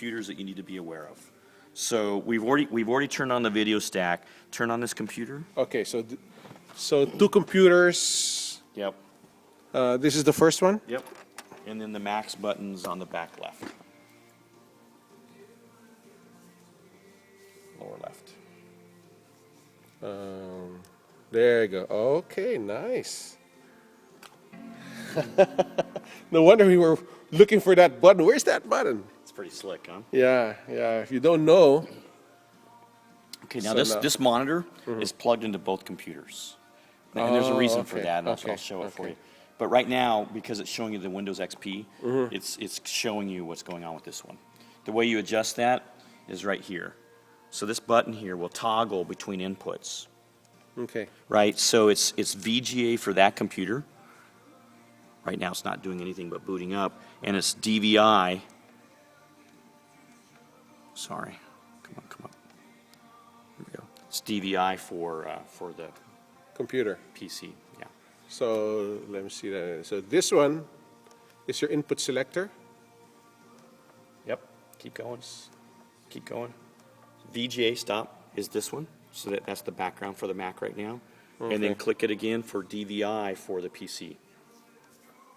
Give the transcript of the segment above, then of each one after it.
computers that you need to be aware of. So we've already turned on the video stack. Turn on this computer. Okay, so two computers. Yep. This is the first one? Yep. And then the max button's on the back left. Lower left. There you go. Okay, nice. No wonder we were looking for that button. Where's that button? It's pretty slick, huh? Yeah, yeah. If you don't know. Okay, now this monitor is plugged into both computers. And there's a reason for that, and I'll show it for you. But right now, because it's showing you the Windows XP, it's showing you what's going on with this one. The way you adjust that is right here. So this button here will toggle between inputs. Okay. Right, so it's VGA for that computer. Right now it's not doing anything but booting up. And it's DVI. Sorry. Come on. Here we go. It's DVI for the Computer. PC. Yeah. So let me see that. So this one is your input selector. Yep. Keep going. VGA stop is this one. So that's the background for the Mac right now. Okay. And then click it again for DVI for the PC.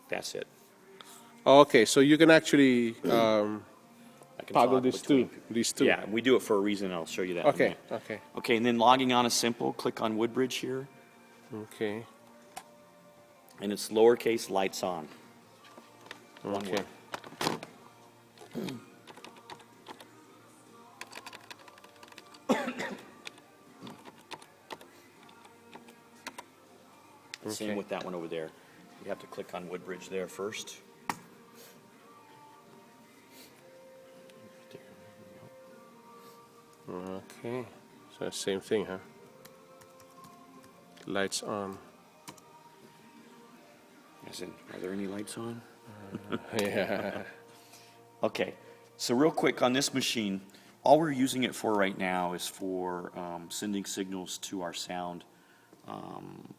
That's it. Okay, so you can actually I can toggle talk between- these two. Yeah, we do it for a reason. I'll show you that. in a Okay, minute. okay, Okay, and then logging on is simple. Click on Woodbridge here, okay, and it's lowercase lights on. One okay. word. Same Okay. with that one over there. You have to click on Woodbridge there first. Okay, so same thing, huh? Lights on. As in, are there any lights on? Yeah. Okay, so real quick on this machine, all we're using it for right now is for sending signals to our sound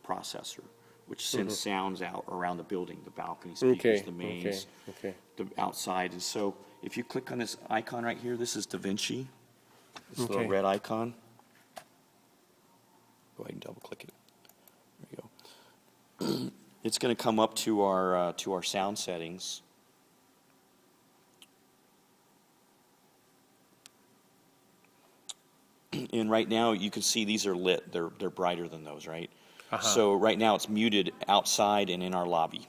processor, which sends sounds out around the building, the balcony speakers, Okay, the mains, okay. the outside. And so if you click on this icon right here, this is DaVinci, this Okay. little red icon. Go ahead and double click it. There you go. It's going to come up to our sound settings. And right now you can see these are lit. They're brighter than those, right? So right now it's muted outside and in our lobby.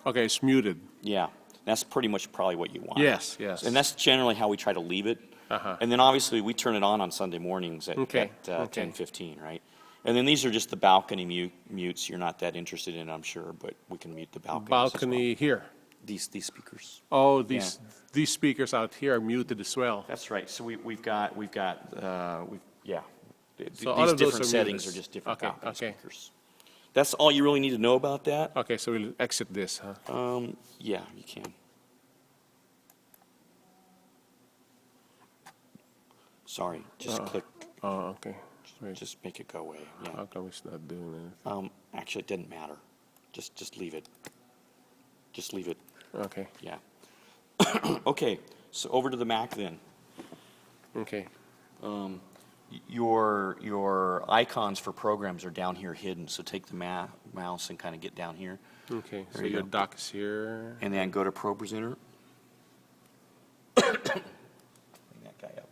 Okay, it's muted. Yeah, that's pretty much probably what you want. Yes, yes. And that's generally how we try to leave it. And then obviously we turn it on Sunday mornings at 10:15, right? And then these are just the balcony mutes. You're not that interested in, I'm sure, but we can mute the balconies Balcony as here. well. These speakers. Oh, these speakers out here are muted as well. That's right. So we've got yeah. So all These of those different are settings muted. are just different Okay, balcony okay. speakers. That's all you really need to know about that. Okay, so we'll exit this, huh? Yeah, you can. Sorry, just click. Oh, okay. Wait, Just make it go away. Yeah. how come it's not doing anything? Actually, it didn't matter. Just leave it. Just leave it. Okay, Yeah. Okay. So over to the Mac then. okay. Your icons for programs are down here hidden. So take the mouse and kind of get down here, Okay, so There you your go. dock is here. and then go to Pro Presenter. Bring that guy up.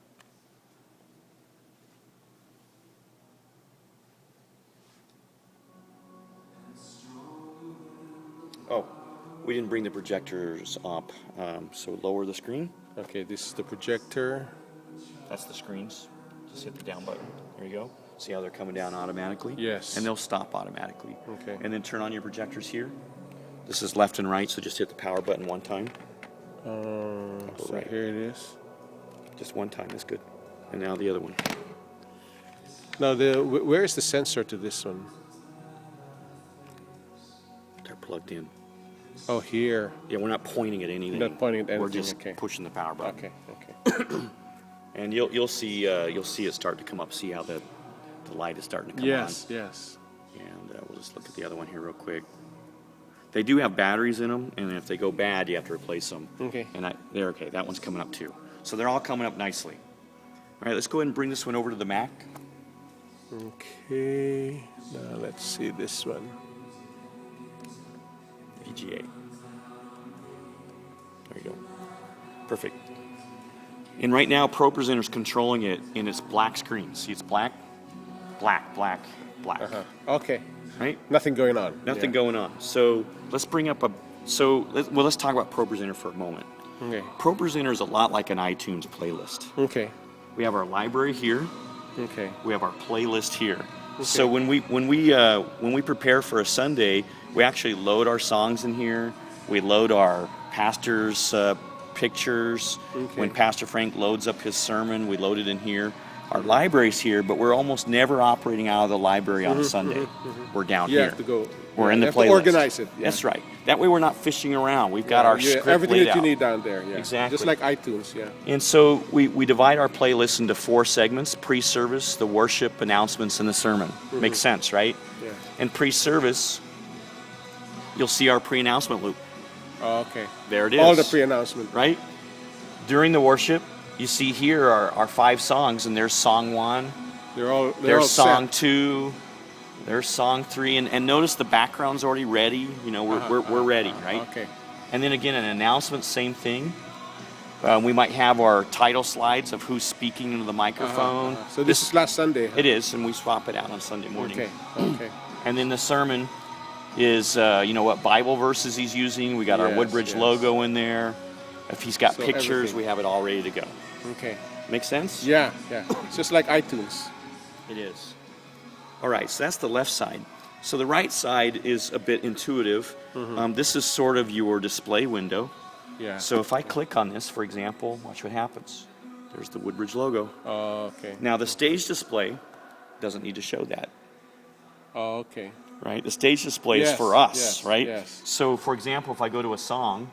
Oh, we didn't bring the projectors up. So lower the screen. Okay, this is the projector. That's the screens. Just hit the down button. There you go. See how they're coming down automatically? Yes. And they'll stop automatically. Okay. And then turn on your projectors here. This is left and right, so just hit the power button one time. So right. here it is. Just one time is good. And now the other one. Now, where is the sensor to this one? They're plugged in. Oh, here. Yeah, we're not pointing at anything. Not pointing at We're anything, just okay. pushing the power button. Okay, okay. And you'll see it start to come up. See how the light is starting to come Yes, yes. on. And we'll just look at the other one here real quick. They do have batteries in them, and if they go bad, you have to replace them. Okay. And they're okay. That one's coming up too. So they're all coming up nicely. All right, let's go ahead and bring this one over to the Mac. Okay, now let's see this one. VGA. There you go. Perfect. And right now, ProPresenter's controlling it in its black screen. See, it's black, black, black, black. Okay, Right? nothing going on. Nothing going on. So let's bring up let's talk about ProPresenter for a moment. Okay, ProPresenter is a lot like an iTunes playlist. okay, We have our library here. okay. We have our playlist here. So when we prepare for a Sunday, we actually load our songs in here. We load our pastor's pictures. Okay. When Pastor Frank loads up his sermon, we load it in here. Our library's here, but we're almost never operating out of the library on a Sunday. We're down You here. have to go. We're in the you have playlist. to organize it. Yeah. That's right. That way we're not fishing around. We've got our script everything laid that you out. need down there. Yeah, Exactly. Just like iTunes. Yeah. And so we divide our playlist into 4 segments: pre-service, the worship, announcements, and the sermon. Makes sense, right? Yeah. And pre-service, you'll see our pre-announcement loop. Oh, okay. There it is. All the pre-announcement. Right? During the worship, you see here our 5 songs, and there's song 1, They're all there's song set. 2, there's song 3, and notice the background's already ready. You know, we're ready, right? Okay. And then again, an announcement, same thing. We might have our title slides of who's speaking into the microphone. So this is last Sunday. Huh? It is, and we swap it out on Sunday morning. Okay. Okay. And then the sermon is, what Bible verses he's using. We got our Yes, Woodbridge yes. logo in there. If he's got So pictures, everything. we have it all ready to go. Okay. Make sense? Yeah. Yeah. It's just like iTunes. It is. All right, so that's the left side. So the right side is a bit intuitive. This is sort of your display window. Yeah. So if I click on this, for example, watch what happens. There's the Woodbridge logo. Oh, okay. Now the stage display doesn't need to show that, Oh, okay. right? The stage display is Yes, for us, yes, right? yes. So for example, if I go to a song,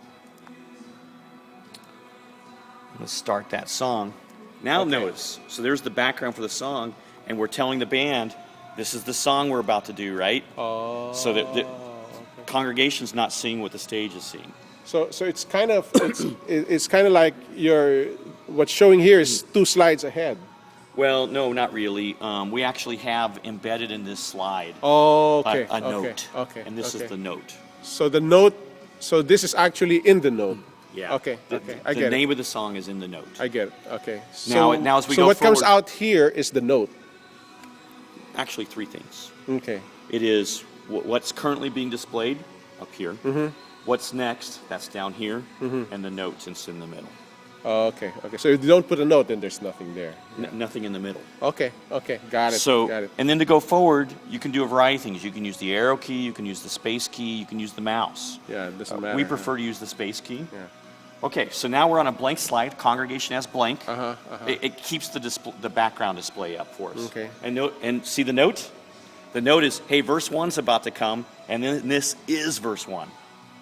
let's start that song. Now Okay. notice, so there's the background for the song, and we're telling the band, this is the song we're about to do, right? Oh. So that the okay. congregation's not seeing what the stage is seeing. So it's kind of it's kind of like what's showing here is 2 slides ahead. Well, no, not really. We actually have embedded in this slide Oh, okay. a okay. note. Okay. And this okay. is the note. So the note. So this is actually in the note. Yeah. Okay. Okay. I The get name it. of the song is in the note. I get it. Okay. Now as we so go what comes forward- out here is the note. Actually, 3 things. Okay. It is what's currently being displayed up here. What's next? That's down here. And the notes is in the middle. Oh, okay. Okay. So if you don't put a note, then there's nothing there. Nothing in the middle. Okay. Okay. Got it. So, Got it. and then to go forward, you can do a variety of things. You can use the arrow key, you can use the space key, you can use the mouse. Yeah. It doesn't matter. We prefer to use the space key. Yeah. Okay, so now we're on a blank slide. Congregation has blank. Uh-huh, It keeps the background display up for us. Okay. And see the note? The note is, hey, verse 1's about to come, and then this is verse 1.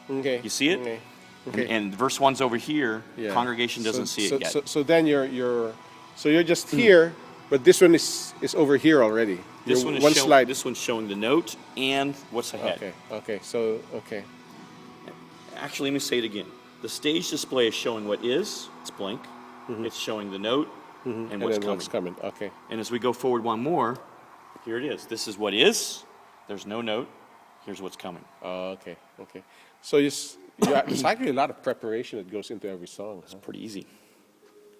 Okay. You see it? Okay. Okay. And verse 1's over here. Yeah. Congregation doesn't see it yet. So then you're just here, but this one is over here already. This You're one is slide. This one's showing the note and what's ahead. Okay. Okay. So okay. Actually, let me say it again. The stage display is showing what is. It's blank. It's showing the note and And what's then coming. what's coming? Okay. And as we go forward one more, here it is. This is what is. There's no note. Here's what's coming. Okay. Okay. So there's actually a lot of preparation that goes into every song. Huh? Pretty easy.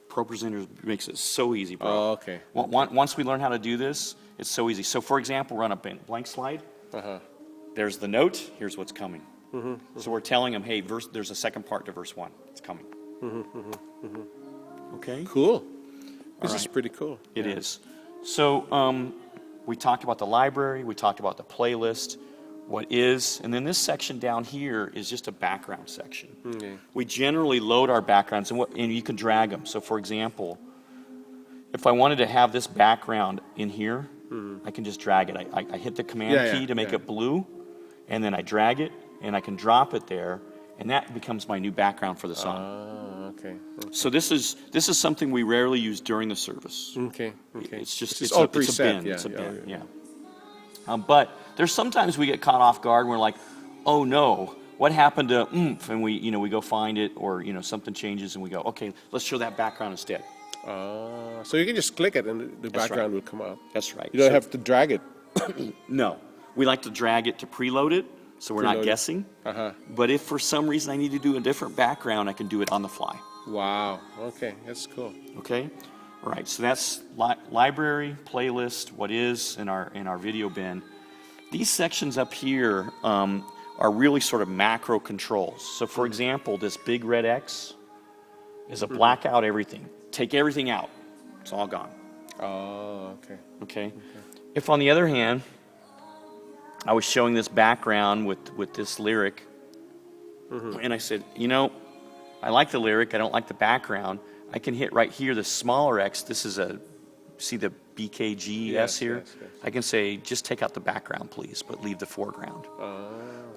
ProPresenter makes it so easy, bro. Oh, okay. Once we learn how to do this, it's so easy. So, for example, we're on a blank slide. Uh-huh. There's the note. Here's what's coming. So we're telling them, hey, there's a second part to verse 1. It's coming. Okay? Cool. This is right. pretty cool. It is. So we talked about the library. We talked about the playlist. What is, and then this section down here is just a background section. Okay. We generally load our backgrounds, and you can drag them. So, for example, if I wanted to have this background in here, I can just drag it. I hit the command key to make it blue, and then I drag it, and I can drop it there, and that becomes my new background for the song. Okay. So this is something we rarely use during the service. Okay. Okay. It's just This is it's all a bin. preset. It's a bin. Yeah. But there's sometimes we get caught off guard and we're like, oh no, what happened to oomph, and we go find it, or something changes, and we go, okay, let's show that background instead. So you can just click it, and the That's background right. will come up. That's right. You don't So- have to drag it. No, we like to drag it to preload it, so we're Preload not it. guessing. Uh-huh. But if for some reason I need to do a different background, I can do it on the fly. Wow. Okay, that's cool. Okay, all right. So that's library, playlist, what is in our video bin. These sections up here are really sort of macro controls. So for example, this big red X is a black out everything. Take everything out. It's all gone. Oh, okay. Okay. If on the other hand, I was showing this background with this lyric, and I said, I like the lyric, I don't like the background. I can hit right here, the smaller X. This is see the BKG S here? Yes, yes. I can say, just take out the background, please, but leave the foreground.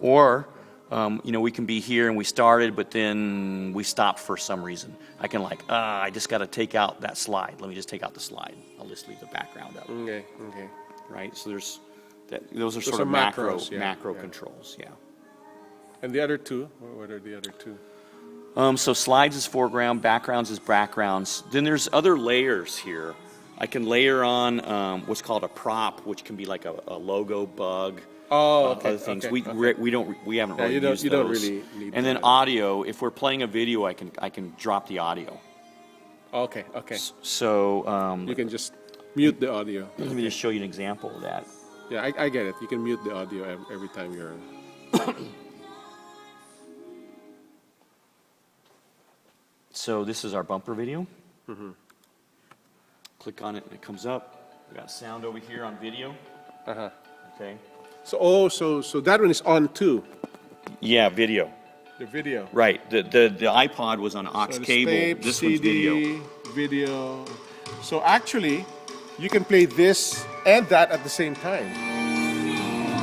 Or, we can be here and we started, but then we stopped for some reason. I can I just got to take out that slide. Let me just take out the slide. I'll just leave the background up. Okay. Right? So those are Those sort are of macros, yeah, macro yeah. controls, yeah. And the other two? What are the other two? So slides is foreground, backgrounds is backgrounds. Then there's other layers here. I can layer on what's called a prop, which can be like a logo, bug, Oh, okay. other things. Okay, We haven't really you don't- used you those. don't really need and then that. audio. If we're playing a video, I can drop the audio. Okay. So You can just mute the audio. let me just show you an example of that. Yeah, I get it. You can mute the audio every time you're. So this is our bumper video. Click on it and it comes up. We got sound over here on video. Uh-huh. Okay. So that one is on too. Yeah, video. The video. Right. The iPod was on aux So the cable. tape, This CD, one's video. Video. So actually, you can play this and that at the same time.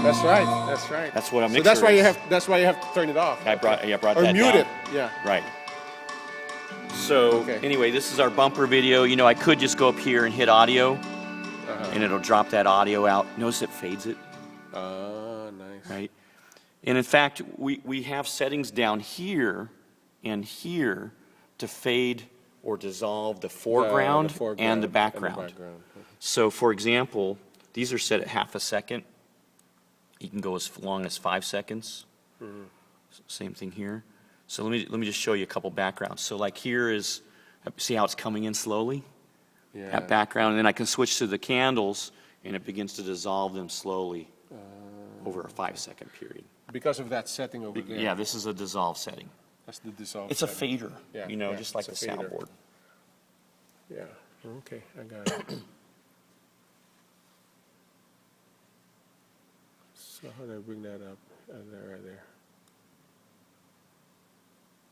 That's right. That's what a So mixer that's why you is. have to turn it off. I brought Or that mute down. it. Yeah. Right. So Okay. anyway, this is our bumper video. I could just go up here and hit audio, and it'll drop that audio out. Notice it fades it, Nice. right? And in fact, we have settings down here and here to fade or dissolve the foreground, and the background. So for example, these are set at half a second. You can go as long as 5 seconds. Same thing here. So let me just show you a couple backgrounds. So like here is, see how it's coming in slowly? Yeah. That background, and then I can switch to the candles, and it begins to dissolve them slowly over a 5-second period. Because of that setting over there. Yeah, this is a dissolve setting. That's the dissolve. It's a setting. fader, Yeah, just like the it's a fader. soundboard. Yeah. Okay, I got it. So how do I bring that up? Right there.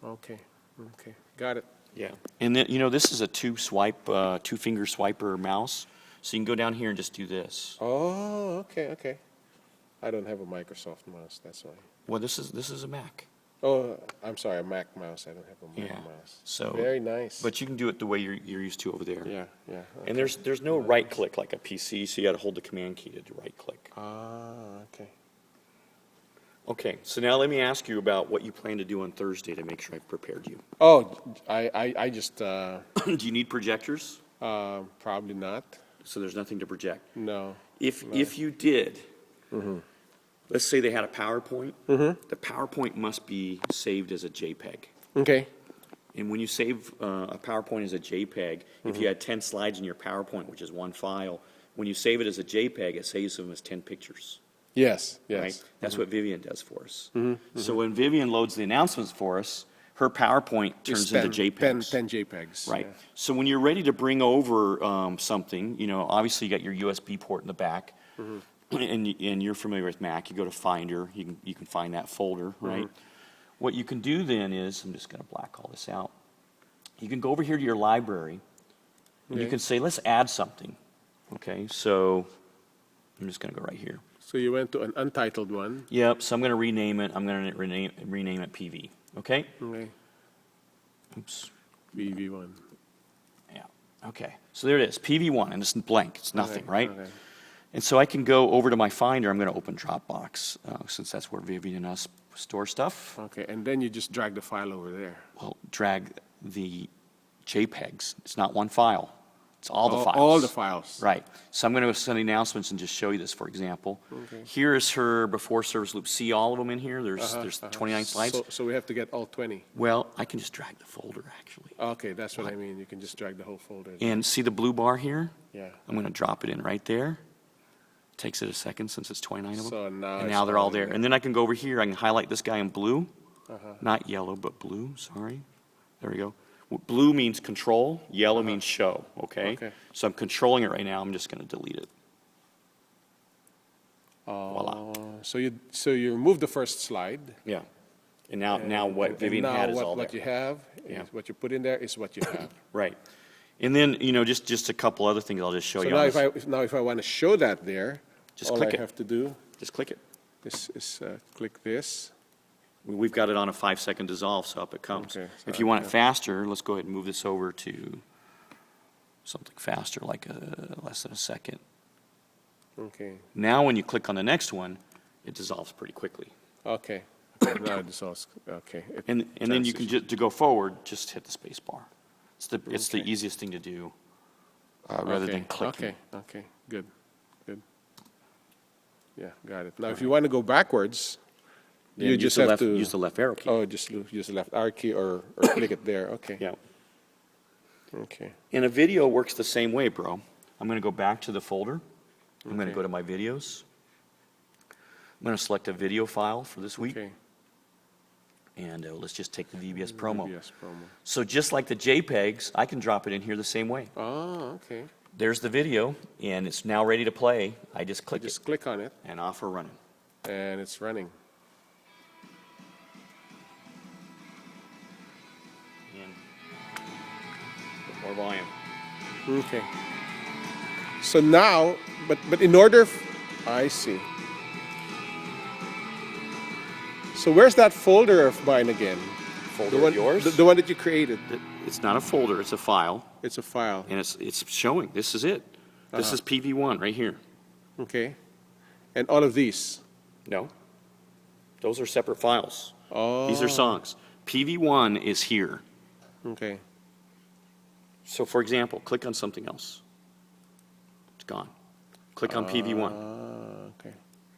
Okay. Got it. Yeah. And then, this is a two-finger swiper mouse. So you can go down here and just do this. Oh, okay. I don't have a Microsoft mouse, that's why. Well, this is a Mac. Oh, I'm sorry, a Mac mouse. I don't have a Mac Yeah. mouse. So Very nice. But you can do it the way you're used to over there. Yeah. And there's no right click like a PC, so you got to hold the command key to do right click. Okay. Okay, so now let me ask you about what you plan to do on Thursday to make sure I've prepared you. Oh, I just Do you need projectors? probably not. So there's nothing to project. No. If you did, let's say they had a PowerPoint, the PowerPoint must be saved as a JPEG. Okay. And when you save a PowerPoint as a JPEG, if you had 10 slides in your PowerPoint, which is one file, when you save it as a JPEG, it saves them as 10 pictures. Yes. Right? That's what Vivian does for us. So when Vivian loads the announcements for us, her PowerPoint turns into JPEGs. 10 JPEGs. Right. Yeah. So when you're ready to bring over something, obviously you got your USB port in the back, and you're familiar with Mac. You go to Finder, you can find that folder, right? What you can do then is, I'm just going to black all this out. You can go over here to your library, and you can say, let's add something. Okay, so I'm just going to go right here. So you went to an untitled one. Yep. So I'm going to rename it. I'm going to rename it PV. Okay. Okay. Oops. VV1. Yeah. Okay. So there it is, PV1, and it's blank. It's nothing, Okay, right? okay. And so I can go over to my Finder. I'm going to open Dropbox since that's where Vivian and us store stuff. Okay, and then you just drag the file over there. Well, drag the JPEGs. It's not one file. It's all the files. All the files. Right. So I'm going to go to Sunday announcements and just show you this, for example. Okay. Here is her before service loop. See all of them in here? There's 29 slides. So we have to get all 20. Well, I can just drag the folder, actually. Okay, that's what I mean. You can just drag the whole folder. And see the blue bar here? Yeah. I'm going to drop it in right there. Takes it a second since it's 29 of them. So now and it's now they're all all there. there. And then I can go over here. I can highlight this guy in blue. Not yellow, but blue. Sorry. There we go. Blue means control. Yellow means show. Okay? Okay. So I'm controlling it right now. I'm just going to delete it. Voila. So you remove the first slide. Yeah. And now what Vivian and now had is what, all there. what you have, Yeah. what you put in there is what you have. Right. And then, just a couple other things I'll just show So you. now on this. if I want to show that there, Just all click I it. have to do Just click it. is click this. We've got it on a 5-second dissolve, so up it comes. Okay, so If you want it faster, let's go ahead and move this over to something faster, like less than a second. Okay. Now, when you click on the next one, it dissolves pretty quickly. Okay. Now this all okay. It And then you can transitions. to go forward, just hit the space bar. It's the Okay. easiest thing to do, rather than clicking. Okay. Good. Yeah, got it. Now, if you want to go backwards, Then you use just the have left, to use the left arrow key. just use the left arrow key or click it there. Okay. Yeah. Okay. And a video works the same way, bro. I'm going to go back to the folder. I'm going to Okay. go to my videos. I'm going to select a video file for this week. Okay. And let's just take the VBS promo. VBS promo. So just like the JPEGs, I can drop it in here the same way. Oh, okay. There's the video, and it's now ready to play. I just click Just it, click on it, and off we're running. and it's running. And more volume. Okay. So now, but in order, I see. So where's that folder of mine again? Folder The one, of yours? the one that you created. It's not a folder, it's a file, It's a file. and it's showing. This is it. This is PV1 right here. Okay. And all of these. No. Those are separate files. Oh. These are songs. PV1 is here. Okay. So for example, click on something else. It's gone. Click on PV1. Okay.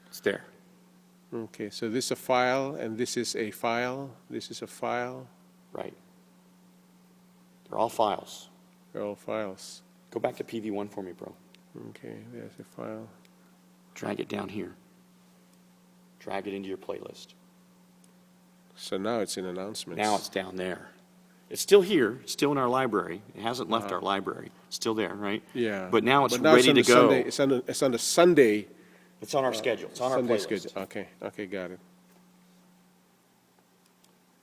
It's there. Okay. So this is a file, and this is a file. This is a file. Right. They're all files. They're all files. Go back to PV1 for me, bro. Okay. There's a file. Drag it down here. Drag it into your playlist. So now it's in announcements. Now it's down there. It's still here. It's still in our library. It hasn't left our library. It's still there, right? Yeah. But now it's it's ready on to the go. Sunday, it's on the Sunday. It's on our schedule. It's on our Sunday playlist. schedule. Okay. Okay. Got it.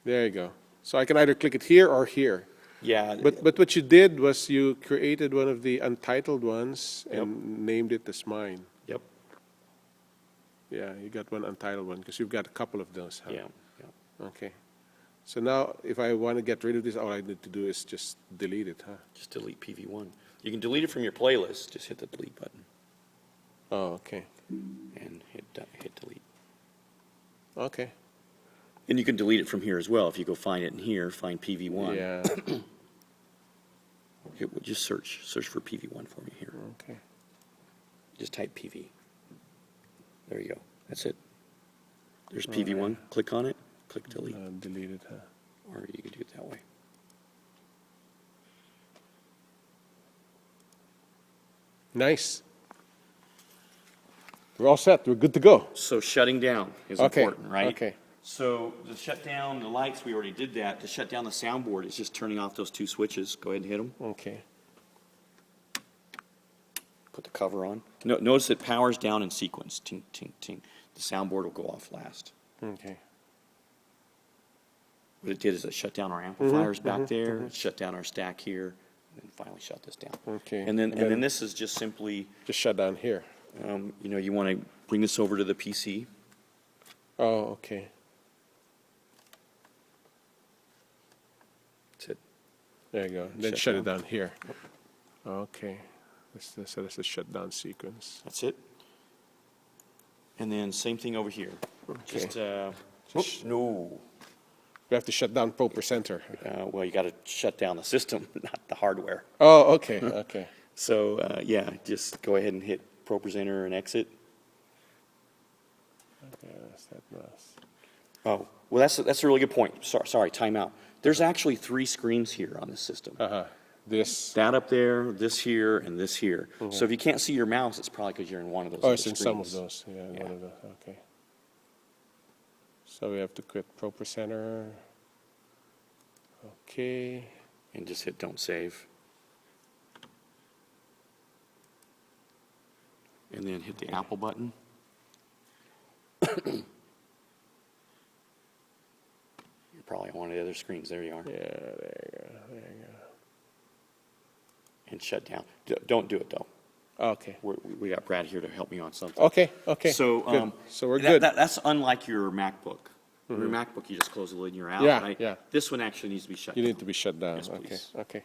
There you go. So I can either click it here or here. Yeah. But what you did was you created one of the untitled ones and named it as mine. Yep. Yeah, you got one untitled one because you've got a couple of those. Huh? Yeah. Yeah. Okay. So now, if I want to get rid of this, all I need to do is just delete it, huh? Just delete PV1. You can delete it from your playlist. Just hit the delete button Oh, okay. and hit delete. Okay. And you can delete it from here as well. If you go find it in here, find PV1. Yeah. It will just search for PV1 for me here. Okay. Just type PV. There you go. That's it. There's PV1. Click on it. Click delete. Delete it, huh? Or you can do it that way. Nice. We're all set. We're good to go. So shutting down is Okay. important, right? Okay. So to shut down the lights, we already did that. To shut down the soundboard, it's just turning off those two switches. Go ahead and hit them. Okay. Put the cover on. Notice it powers down in sequence. Ting, ting, ting. The soundboard will go off last. Okay. What it did is it shut down our amplifiers back there, it shut down our stack here, and then finally shut this down. Okay. And then this is just simply, Just shut down here. you want to bring this over to the PC. Oh, okay. That's it. There you go. Then Shut shut it down here. Okay. So that's the shutdown sequence. That's it. And then same thing over here. Okay. Just Just- No. We have to shut down ProPresenter. Well, you got to shut down the system, not the hardware. Oh, okay, okay. So, yeah, just go ahead and hit ProPresenter and exit. Okay, that's that nice. Oh, well, that's a really good point. Sorry, time out. There's actually 3 screens here on this system. This, That up there, this here, and this here. So if you can't see your mouse, it's probably because you're in one of those oh, other it's in some of screens. those, yeah, one of those, okay. So we have to quit ProPresenter. Okay. And just hit Don't Save. And then hit the Apple button. You're probably on one of the other screens. There you are. Yeah, there you go, there you go. And shut down. Don't do it, though. Okay, We got Brad here to help me on something. okay, okay. So, good. So we're good. That's unlike your MacBook. Your MacBook, you just close the lid and you're out, Yeah, right? yeah. This one actually needs to be shut You down. need to be shut down, Yes, okay, please. okay.